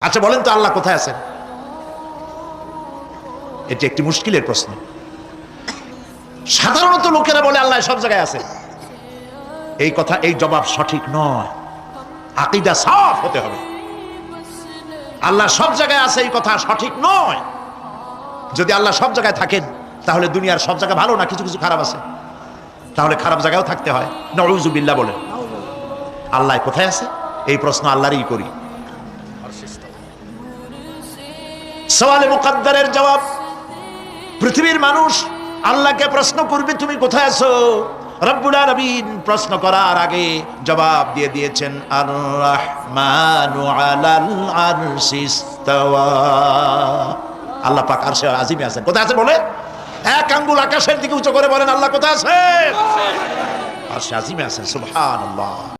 আচ্ছা বলেন তো আল্লাহ কোথায় আছেন? এটি একটি মুশকিলের প্রশ্ন। সাধারণত লোকেরা বলে আল্লাহ সব জায়গায় আছে। এই কথা, এই জবাব সঠিক নয়। আকীদা সাফ হতে হবে। আল্লাহ সব জায়গায় আছে এই কথা সঠিক নয়। যদি আল্লাহ সব জায়গায় থাকেন তাহলে দুনিয়ার সব জায়গা ভালো না, কিছু কিছু খারাপ আছে। তাহলে খারাপ জায়গাও থাকতে হয়। নাউযুবিল্লাহ বলে। আল্লাহ কোথায় আছে এই প্রশ্ন আল্লাহরই করি। সওয়ালে মুকদ্দারের জবাব, পৃথিবীর মানুষ আল্লাহকে প্রশ্ন করবে তুমি কোথায় আছো। রব্বুল আলামিন প্রশ্ন করার আগে জবাব দিয়ে দিয়েছেন আর রাহমানু আলাল আরশি ইসতাওয়া। আল্লাহ পাক আরশে আজিমে আছেন। কোথায় আছেন বলে? এক আঙ্গুল আকাশের দিকে উঁচু করে বলেন আল্লাহ কোথায় আছেন? আরশে আজিমে আছেন। সুবহানাল্লাহ।